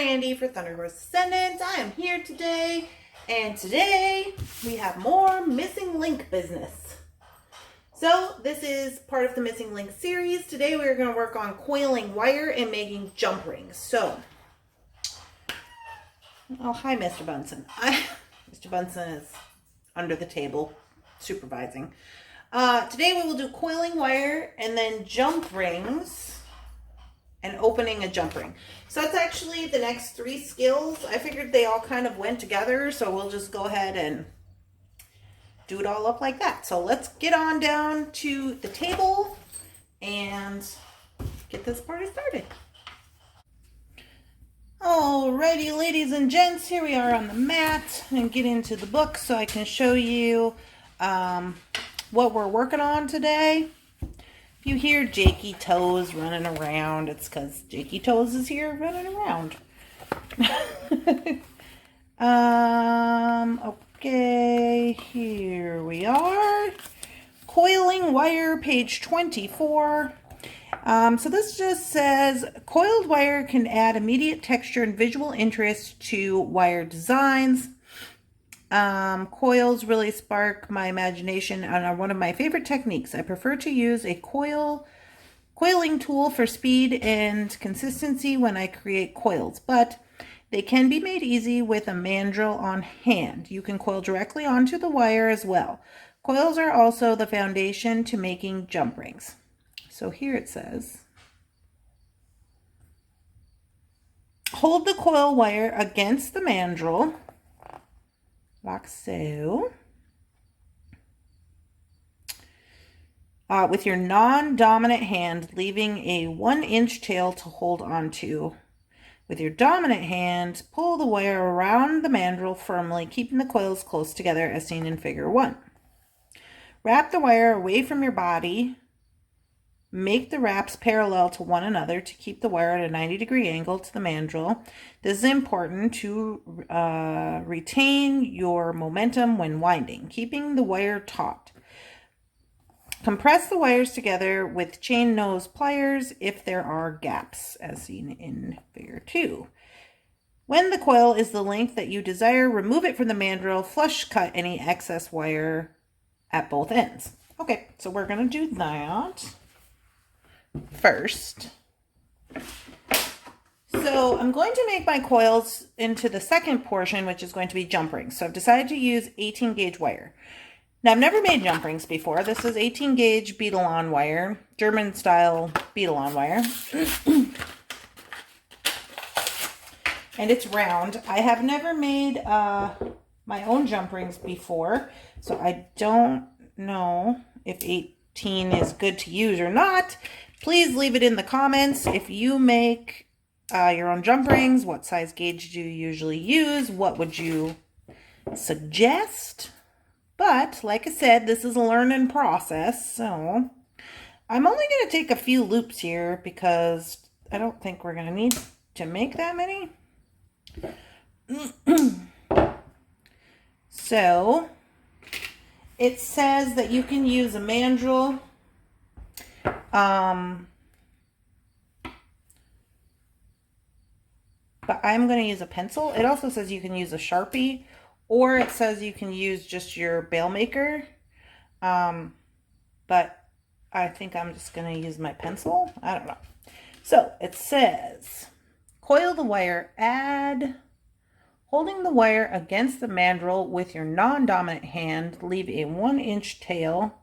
Randy for Thunderhorse Descendant. I am here today, and today we have more missing link business. So this is part of the missing link series. Today we're going to work on coiling wire and making jump rings. So, oh hi Mr. Bunsen. Mr. Bunsen is under the table supervising. Today we will do coiling wire and then jump rings and opening a jump ring. So that's actually the next 3 skills. I figured they all kind of went together, so we'll just go ahead and do it all up like that. So let's get on down to the table and get this party started. Alrighty, ladies and gents, here we are on the mat, and get into the book so I can show you what we're working on today. If you hear Jakey Toes running around, it's because Jakey Toes is here running around. Okay, here we are. Coiling wire, page 24. So this just says, coiled wire can add immediate texture and visual interest to wire designs. Coils really spark my imagination and are one of my favorite techniques. I prefer to use a coiling tool for speed and consistency when I create coils, but they can be made easy with a mandrel on hand. You can coil directly onto the wire as well. Coils are also the foundation to making jump rings. So here it says, hold the coil wire against the mandrel, like so, with your non-dominant hand, leaving a 1-inch tail to hold onto. With your dominant hand, pull the wire around the mandrel firmly, keeping the coils close together as seen in figure 1. Wrap the wire away from your body. Make the wraps parallel to one another to keep the wire at a 90-degree angle to the mandrel. This is important to retain your momentum when winding, keeping the wire taut. Compress the wires together with chain nose pliers if there are gaps, as seen in figure 2. When the coil is the length that you desire, remove it from the mandrel, flush cut any excess wire at both ends. Okay, so we're going to do that first. So I'm going to make my coils into the second portion, which is going to be jump rings. So I've decided to use 18 gauge wire. Now I've never made jump rings before. This is 18 gauge beadle-on wire, German style beadle-on wire. And it's round. I have never made my own jump rings before, so I don't know if 18 is good to use or not. Please leave it in the comments. If you make your own jump rings, what size gauge do you usually use? What would you suggest? But, like I said, this is a learning process, so I'm only going to take a few loops here because I don't think we're going to need to make that many. So, it says that you can use a mandrel. But I'm going to use a pencil. It also says you can use a Sharpie, or it says you can use just your bail maker. But I think I'm just going to use my pencil. I don't know. So it says, coil the wire, holding the wire against the mandrel with your non-dominant hand, leave a 1-inch tail.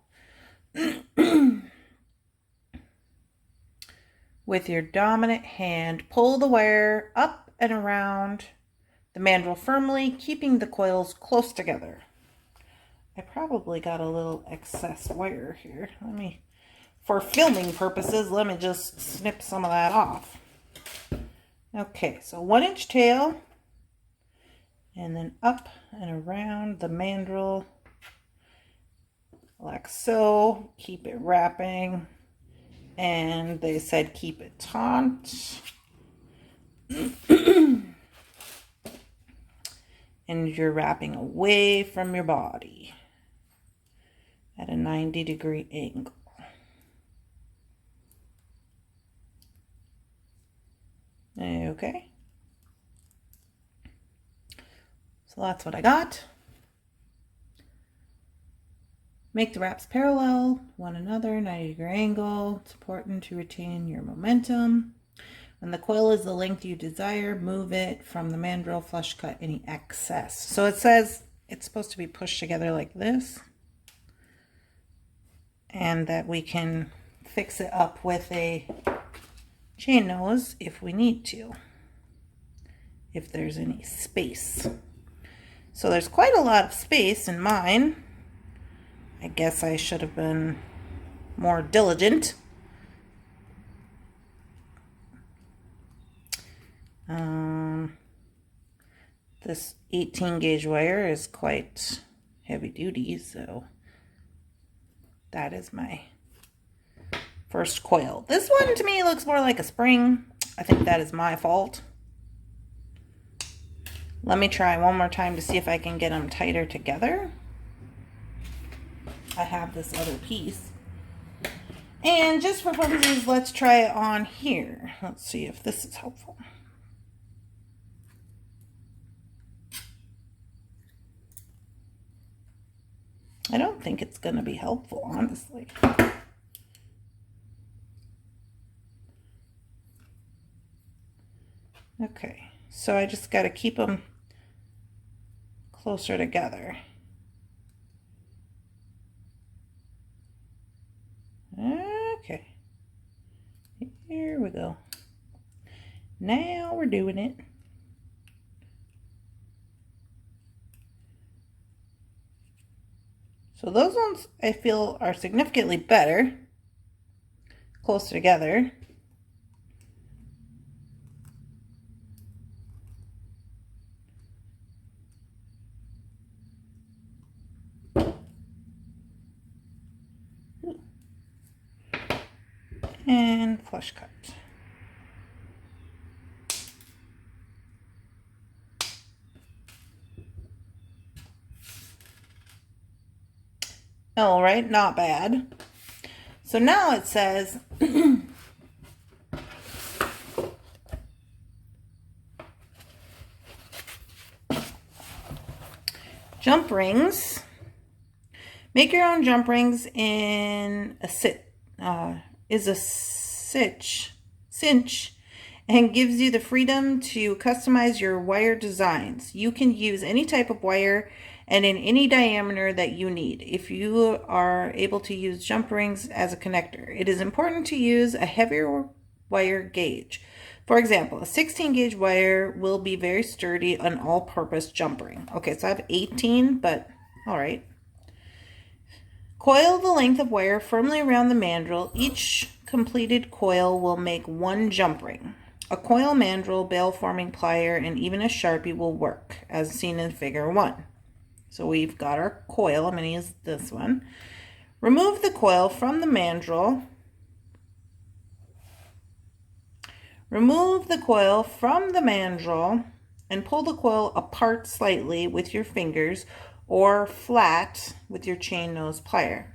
With your dominant hand, pull the wire up and around the mandrel firmly, keeping the coils close together. I probably got a little excess wire here. For filming purposes, let me just snip some of that off. Okay, so 1-inch tail, and then up and around the mandrel, like so. Keep it wrapping. And they said keep it taut. And you're wrapping away from your body at a 90-degree angle. Okay. So that's what I got. Make the wraps parallel one another, 90-degree angle. It's important to retain your momentum. When the coil is the length you desire, move it from the mandrel, flush cut any excess. So it says it's supposed to be pushed together like this, and that we can fix it up with a chain nose if we need to, if there's any space. So there's quite a lot of space in mine. I guess I should have been more diligent. This 18 gauge wire is quite heavy duty, so that is my first coil. This one to me looks more like a spring. I think that is my fault. Let me try one more time to see if I can get them tighter together. I have this other piece. And just for purposes, let's try it on here. Let's see if this is helpful. I don't think it's going to be helpful, honestly. Okay, so I just got to keep them closer together. Okay, here we go. Now we're doing it. So those ones I feel are significantly better, closer together. And flush cut. All right, not bad. So now it says jump rings. Make your own jump rings in a cinch and gives you the freedom to customize your wire designs. You can use any type of wire and in any diameter that you need if you are able to use jump rings as a connector. It is important to use a heavier wire gauge. For example, a 16 gauge wire will be very sturdy on all-purpose jump ring. Okay, so I have 18, but all right. Coil the length of wire firmly around the mandrel. Each completed coil will make one jump ring. A coil mandrel, bail forming plier, and even a Sharpie will work, as seen in figure 1. So we've got our coil. I'm going to use this one. Remove the coil from the mandrel. Remove the coil from the mandrel and pull the coil apart slightly with your fingers or flat with your chain nose plier.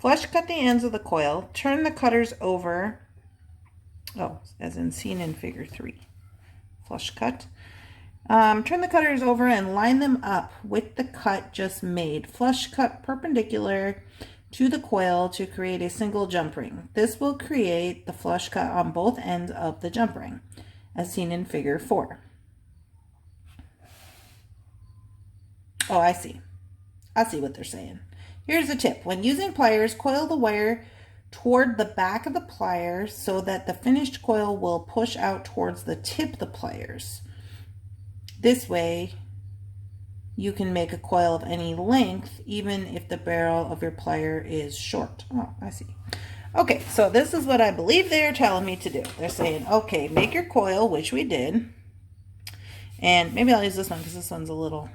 Flush cut the ends of the coil. Turn the cutters over. Oh, as in seen in figure 3. Flush cut. Turn the cutters over and line them up with the cut just made. Flush cut perpendicular to the coil to create a single jump ring. This will create the flush cut on both ends of the jump ring, as seen in figure 4. Oh, I see. I see what they're saying. Here's a tip. When using pliers, coil the wire toward the back of the pliers so that the finished coil will push out towards the tip of the pliers. This way, you can make a coil of any length, even if the barrel of your plier is short. Oh, I see. Okay, so this is what I believe they're telling me to do. They're saying, okay, make your coil, which we did. And maybe I'll use this one because this one's a little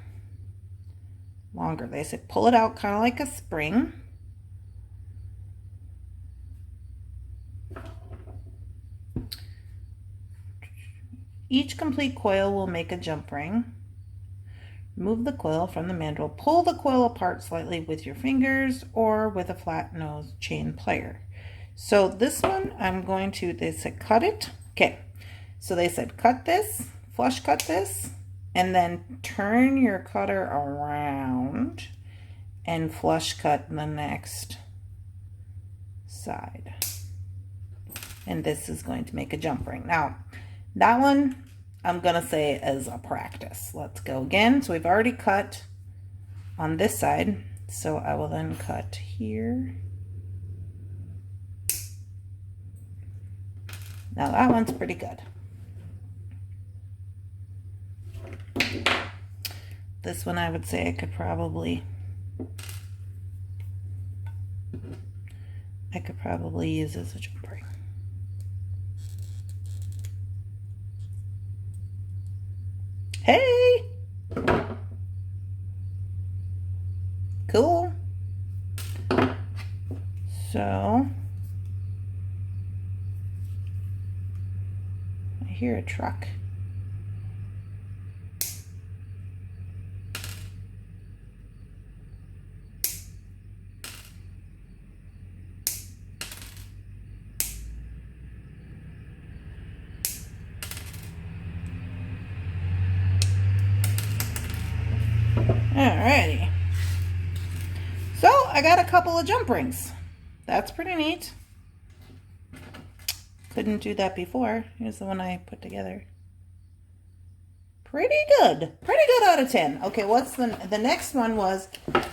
longer. They said pull it out kind of like a spring. Each complete coil will make a jump ring. Remove the coil from the mandrel. Pull the coil apart slightly with your fingers or with a flat nose chain plier. So this one I'm going to, they said cut it. Okay, so they said cut this, flush cut this, and then turn your cutter around and flush cut the next side. And this is going to make a jump ring. Now, that one I'm gonna say is a practice. Let's go again. So we've already cut on this side, so I will then cut here. Now that one's pretty good. This one I would say I could probably use as a jump ring. Hey! Cool. So, I hear a truck. Alrighty. So I got a couple of jump rings. That's pretty neat. Couldn't do that before. Here's the one I put together. Pretty good. Pretty good out of 10. Okay, what's the next one was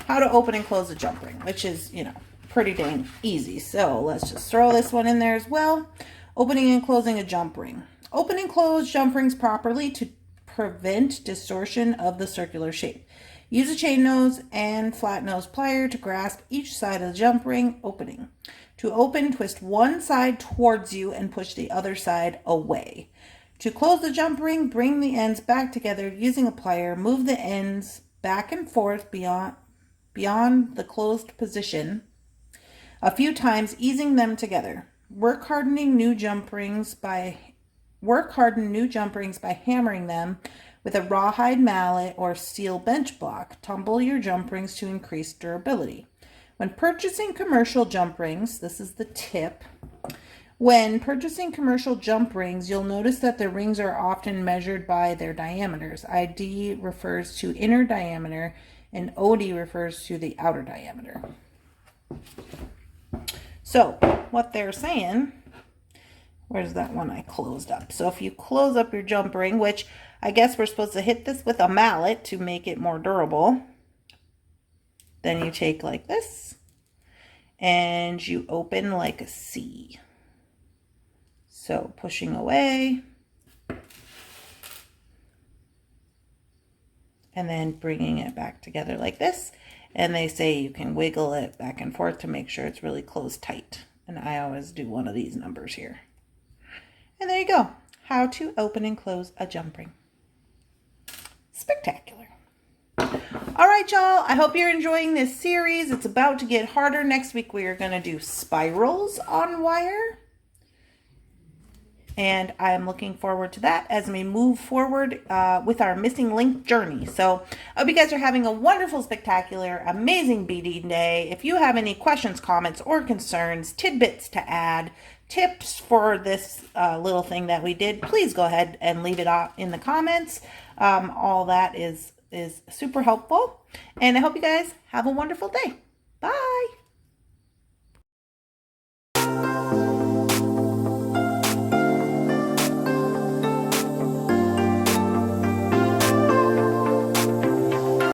how to open and close a jump ring, which is, you know, pretty dang easy. So let's just throw this one in there as well. Opening and closing a jump ring. Open and close jump rings properly to prevent distortion of the circular shape. Use a chain nose and flat nose plier to grasp each side of the jump ring opening. To open, twist one side towards you and push the other side away. To close the jump ring, bring the ends back together using a plier. Move the ends back and forth beyond the closed position a few times, easing them together. Harden new jump rings by hammering them with a rawhide mallet or steel bench block. Tumble your jump rings to increase durability. When purchasing commercial jump rings, this is the tip. When purchasing commercial jump rings, you'll notice that the rings are often measured by their diameters. ID refers to inner diameter and OD refers to the outer diameter. So what they're saying, where's that one I closed up? So if you close up your jump ring, which I guess we're supposed to hit this with a mallet to make it more durable, then you take like this and you open like a C. So pushing away and then bringing it back together like this. And they say you can wiggle it back and forth to make sure it's really closed tight. And I always do one of these numbers here. And there you go. How to open and close a jump ring. Spectacular. All right, y'all. I hope you're enjoying this series. It's about to get harder. Next week, we are going to do spirals on wire. And I'm looking forward to that as we move forward with our missing link journey. So I hope you guys are having a wonderful, spectacular, amazing beading day. If you have any questions, comments, or concerns, tidbits to add, tips for this little thing that we did, please go ahead and leave it out in the comments. All that is super helpful. And I hope you guys have a wonderful day. Bye.